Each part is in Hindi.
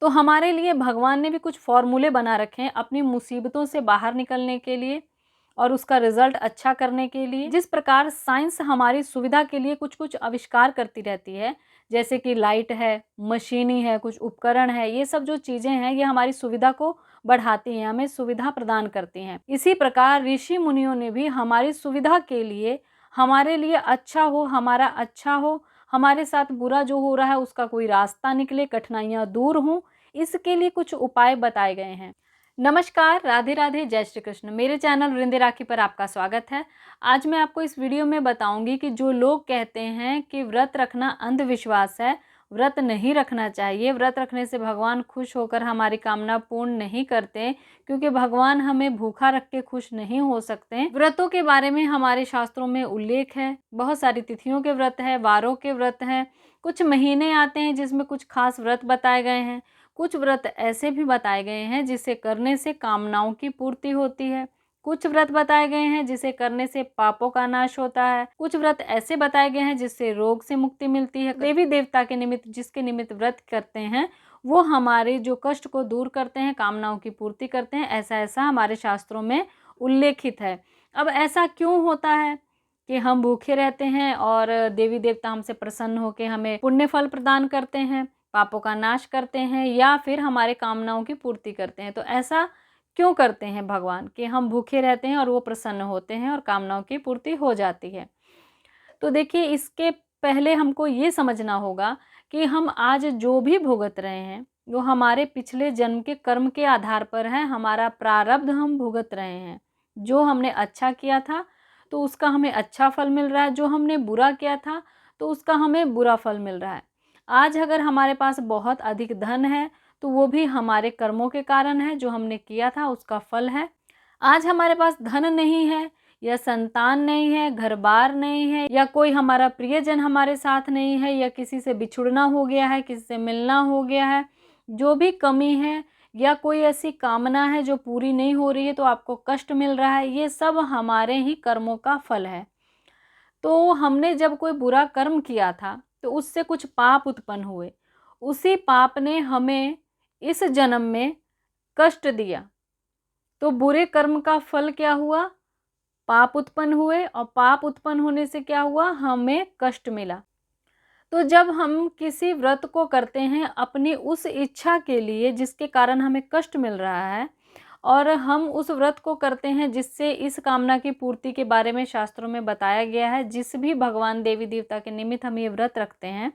तो हमारे लिए भगवान ने भी कुछ फॉर्मूले बना रखे हैं अपनी मुसीबतों से बाहर निकलने के लिए और उसका रिजल्ट अच्छा करने के लिए। जिस प्रकार साइंस हमारी सुविधा के लिए कुछ कुछ आविष्कार करती रहती है, जैसे कि लाइट है, मशीनी है, कुछ उपकरण है, ये सब जो चीज़ें हैं ये हमारी सुविधा को बढ़ाती हैं, हमें सुविधा प्रदान करती हैं। इसी प्रकार ऋषि मुनियों ने भी हमारी सुविधा के लिए, हमारे लिए अच्छा हो, हमारा अच्छा हो, हमारे साथ बुरा जो हो रहा है उसका कोई रास्ता निकले, कठिनाइयाँ दूर हों, इसके लिए कुछ उपाय बताए गए हैं। नमस्कार, राधे राधे, जय श्री कृष्ण। मेरे चैनल वृंदे राखी पर आपका स्वागत है। आज मैं आपको इस वीडियो में बताऊंगी कि जो लोग कहते हैं कि व्रत रखना अंधविश्वास है, व्रत नहीं रखना चाहिए, व्रत रखने से भगवान खुश होकर हमारी कामना पूर्ण नहीं करते, क्योंकि भगवान हमें भूखा रख के खुश नहीं हो सकते। व्रतों के बारे में हमारे शास्त्रों में उल्लेख है, बहुत सारी तिथियों के व्रत है, वारों के व्रत हैं, कुछ महीने आते हैं जिसमें कुछ खास व्रत बताए गए हैं। कुछ व्रत ऐसे भी बताए गए हैं जिसे करने से कामनाओं की पूर्ति होती है। कुछ व्रत बताए गए हैं जिसे करने से पापों का नाश होता है। कुछ व्रत ऐसे बताए गए हैं जिससे रोग से मुक्ति मिलती है। देवी देवता के निमित्त जिसके निमित्त व्रत करते हैं वो हमारे जो कष्ट को दूर करते हैं, कामनाओं की पूर्ति करते हैं, ऐसा ऐसा हमारे शास्त्रों में उल्लेखित है। अब ऐसा क्यों होता है कि हम भूखे रहते हैं और देवी देवता हमसे प्रसन्न होकर हमें पुण्य फल प्रदान करते हैं, पापों का नाश करते हैं या फिर हमारे कामनाओं की पूर्ति करते हैं? तो ऐसा क्यों करते हैं भगवान कि हम भूखे रहते हैं और वो प्रसन्न होते हैं और कामनाओं की पूर्ति हो जाती है? तो देखिए, इसके पहले हमको ये समझना होगा कि हम आज जो भी भुगत रहे हैं वो हमारे पिछले जन्म के कर्म के आधार पर है। हमारा प्रारब्ध हम भुगत रहे हैं। जो हमने अच्छा किया था तो उसका हमें अच्छा फल मिल रहा है, जो हमने बुरा किया था तो उसका हमें बुरा फल मिल रहा है। आज अगर हमारे पास बहुत अधिक धन है तो वो भी हमारे कर्मों के कारण है, जो हमने किया था उसका फल है। आज हमारे पास धन नहीं है या संतान नहीं है, घर बार नहीं है, या कोई हमारा प्रियजन हमारे साथ नहीं है, या किसी से बिछुड़ना हो गया है, किसी से मिलना हो गया है, जो भी कमी है या कोई ऐसी कामना है जो पूरी नहीं हो रही है तो आपको कष्ट मिल रहा है, ये सब हमारे ही कर्मों का फल है। तो हमने जब कोई बुरा कर्म किया था तो उससे कुछ पाप उत्पन्न हुए, उसी पाप ने हमें इस जन्म में कष्ट दिया। तो बुरे कर्म का फल क्या हुआ? पाप उत्पन्न हुए, और पाप उत्पन्न होने से क्या हुआ? हमें कष्ट मिला। तो जब हम किसी व्रत को करते हैं अपनी उस इच्छा के लिए जिसके कारण हमें कष्ट मिल रहा है, और हम उस व्रत को करते हैं जिससे इस कामना की पूर्ति के बारे में शास्त्रों में बताया गया है, जिस भी भगवान देवी देवता के निमित्त हम ये व्रत रखते हैं,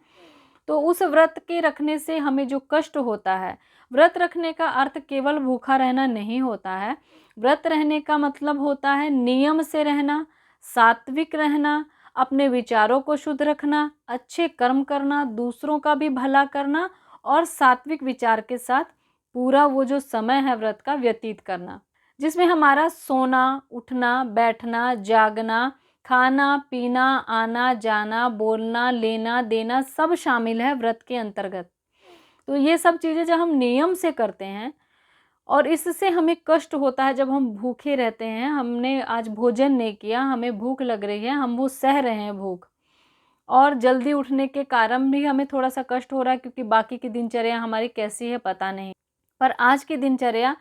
तो उस व्रत के रखने से हमें जो कष्ट होता है, व्रत रखने का अर्थ केवल भूखा रहना नहीं होता है। व्रत रहने का मतलब होता है नियम से रहना, सात्विक रहना, अपने विचारों को शुद्ध रखना, अच्छे कर्म करना, दूसरों का भी भला करना और सात्विक विचार के साथ पूरा वो जो समय है व्रत का व्यतीत करना, जिसमें हमारा सोना, उठना, बैठना, जागना, खाना पीना, आना जाना, बोलना, लेना देना सब शामिल है व्रत के अंतर्गत। तो ये सब चीज़ें जब हम नियम से करते हैं, और इससे हमें कष्ट होता है जब हम भूखे रहते हैं, हमने आज भोजन नहीं किया, हमें भूख लग रही है, हम वो सह रहे हैं भूख, और जल्दी उठने के कारण भी हमें थोड़ा सा कष्ट हो रहा है, क्योंकि बाकी की दिनचर्या हमारी कैसी है पता नहीं। पर आज की दिनचर्या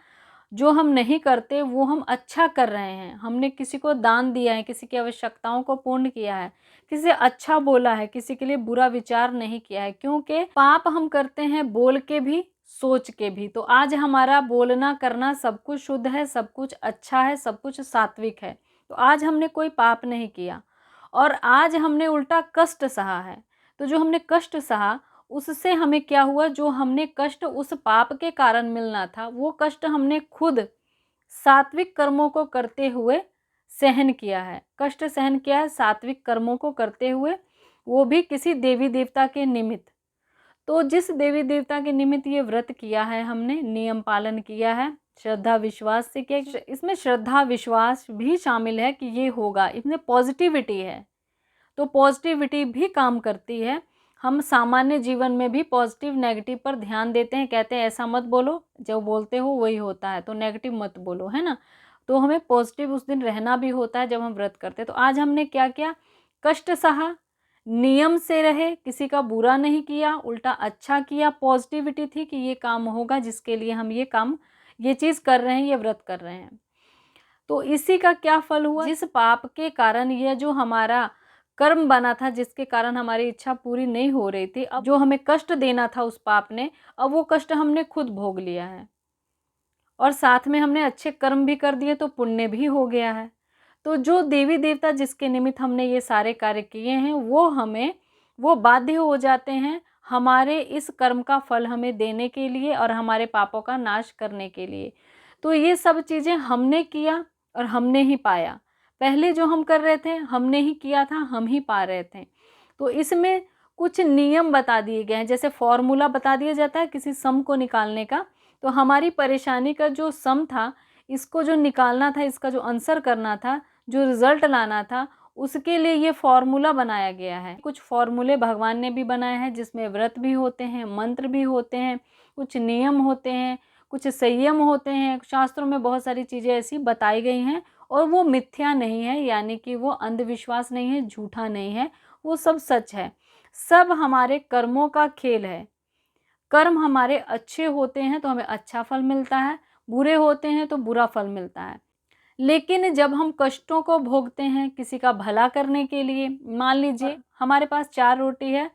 जो हम नहीं करते वो हम अच्छा कर रहे हैं। हमने किसी को दान दिया है, किसी की आवश्यकताओं को पूर्ण किया है, किसी से अच्छा बोला है, किसी के लिए बुरा विचार नहीं किया है, क्योंकि पाप हम करते हैं बोल के भी, सोच के भी। तो आज हमारा बोलना करना सब कुछ शुद्ध है, सब कुछ अच्छा है, सब कुछ सात्विक है। तो आज हमने कोई पाप नहीं किया, और आज हमने उल्टा कष्ट सहा है। तो जो हमने कष्ट सहा उससे हमें क्या हुआ? जो हमने कष्ट उस पाप के कारण मिलना था वो कष्ट हमने खुद सात्विक कर्मों को करते हुए सहन किया है। कष्ट सहन किया है सात्विक कर्मों को करते हुए, वो भी किसी देवी देवता के निमित्त। तो जिस देवी देवता के निमित्त ये व्रत किया है, हमने नियम पालन किया है, श्रद्धा विश्वास से किया। इसमें श्रद्धा विश्वास भी शामिल है कि ये होगा, इसमें पॉजिटिविटी है। तो पॉजिटिविटी भी काम करती है। हम सामान्य जीवन में भी पॉजिटिव नेगेटिव पर ध्यान देते हैं, कहते हैं ऐसा मत बोलो, जो बोलते हो वही होता है, तो नेगेटिव मत बोलो, है ना। तो हमें पॉजिटिव उस दिन रहना भी होता है जब हम व्रत करते हैं। तो आज हमने क्या किया? कष्ट सहा, नियम से रहे, किसी का बुरा नहीं किया, उल्टा अच्छा किया, पॉजिटिविटी थी कि ये काम होगा जिसके लिए हम ये चीज़ कर रहे हैं, ये व्रत कर रहे हैं। तो इसी का क्या फल हुआ? जिस पाप के कारण यह जो हमारा कर्म बना था, जिसके कारण हमारी इच्छा पूरी नहीं हो रही थी, अब जो हमें कष्ट देना था उस पाप ने, अब वो कष्ट हमने खुद भोग लिया है और साथ में हमने अच्छे कर्म भी कर दिए तो पुण्य भी हो गया है। तो जो देवी देवता जिसके निमित्त हमने ये सारे कार्य किए हैं वो बाध्य हो जाते हैं हमारे इस कर्म का फल हमें देने के लिए और हमारे पापों का नाश करने के लिए। तो ये सब चीज़ें हमने किया और हमने ही पाया। पहले जो हम कर रहे थे हमने ही किया था, हम ही पा रहे थे। तो इसमें कुछ नियम बता दिए गए हैं, जैसे फॉर्मूला बता दिया जाता है किसी सम को निकालने का। तो हमारी परेशानी का जो सम था, इसको जो निकालना था, इसका जो आंसर करना था, जो रिज़ल्ट लाना था, उसके लिए ये फॉर्मूला बनाया गया है। कुछ फॉर्मूले भगवान ने भी बनाए हैं जिसमें व्रत भी होते हैं, मंत्र भी होते हैं, कुछ नियम होते हैं, कुछ संयम होते हैं। शास्त्रों में बहुत सारी चीज़ें ऐसी बताई गई हैं और वो मिथ्या नहीं है, यानी कि वो अंधविश्वास नहीं है, झूठा नहीं है, वो सब सच है। सब हमारे कर्मों का खेल है। कर्म हमारे अच्छे होते हैं तो हमें अच्छा फल मिलता है, बुरे होते हैं तो बुरा फल मिलता है। लेकिन जब हम कष्टों को भोगते हैं किसी का भला करने के लिए, मान लीजिए हमारे पास 4 रोटी है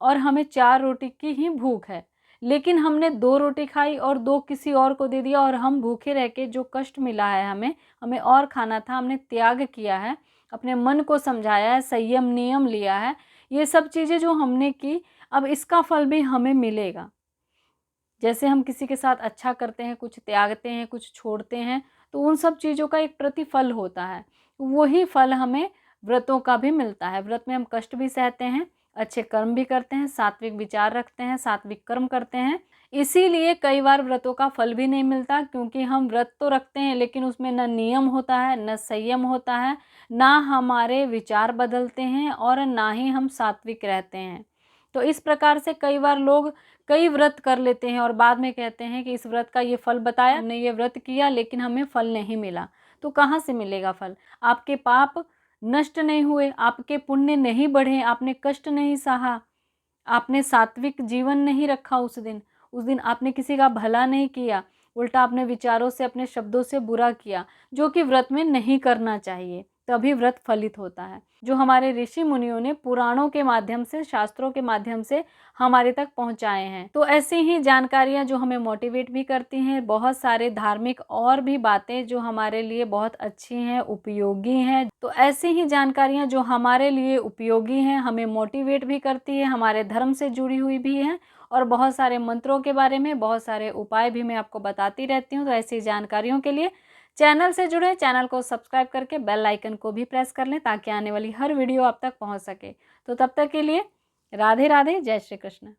और हमें 4 रोटी की ही भूख है, लेकिन हमने 2 रोटी खाई और 2 किसी और को दे दिया और हम भूखे रह के जो कष्ट मिला है हमें और खाना था, हमने त्याग किया है, अपने मन को समझाया है, संयम नियम लिया है, ये सब चीज़ें जो हमने की, अब इसका फल भी हमें मिलेगा। जैसे हम किसी के साथ अच्छा करते हैं, कुछ त्यागते हैं, कुछ छोड़ते हैं, तो उन सब चीज़ों का एक प्रतिफल होता है। वही फल हमें व्रतों का भी मिलता है। व्रत में हम कष्ट भी सहते हैं, अच्छे कर्म भी करते हैं, सात्विक विचार रखते हैं, सात्विक कर्म करते हैं। इसीलिए कई बार व्रतों का फल भी नहीं मिलता, क्योंकि हम व्रत तो रखते हैं लेकिन उसमें न नियम होता है, न संयम होता है, ना हमारे विचार बदलते हैं और ना ही हम सात्विक रहते हैं। तो इस प्रकार से कई बार लोग कई व्रत कर लेते हैं और बाद में कहते हैं कि इस व्रत का ये फल बताया, हमने ये व्रत किया लेकिन हमें फल नहीं मिला। तो कहाँ से मिलेगा फल? आपके पाप नष्ट नहीं हुए, आपके पुण्य नहीं बढ़े, आपने कष्ट नहीं सहा, आपने सात्विक जीवन नहीं रखा उस दिन आपने किसी का भला नहीं किया, उल्टा अपने विचारों से, अपने शब्दों से बुरा किया, जो कि व्रत में नहीं करना चाहिए, तभी व्रत फलित होता है। जो हमारे ऋषि मुनियों ने पुराणों के माध्यम से, शास्त्रों के माध्यम से हमारे तक पहुंचाए हैं। तो ऐसी ही जानकारियां जो हमें मोटिवेट भी करती हैं, बहुत सारे धार्मिक और भी बातें जो हमारे लिए बहुत अच्छी हैं, उपयोगी हैं। तो ऐसी ही जानकारियां जो हमारे लिए उपयोगी हैं, हमें मोटिवेट भी करती है, हमारे धर्म से जुड़ी हुई भी हैं और बहुत सारे मंत्रों के बारे में, बहुत सारे उपाय भी मैं आपको बताती रहती हूँ। तो ऐसी जानकारियों के लिए चैनल से जुड़े, चैनल को सब्सक्राइब करके बेल आइकन को भी प्रेस कर लें ताकि आने वाली हर वीडियो आप तक पहुंच सके। तो तब तक के लिए राधे राधे, जय श्री कृष्ण।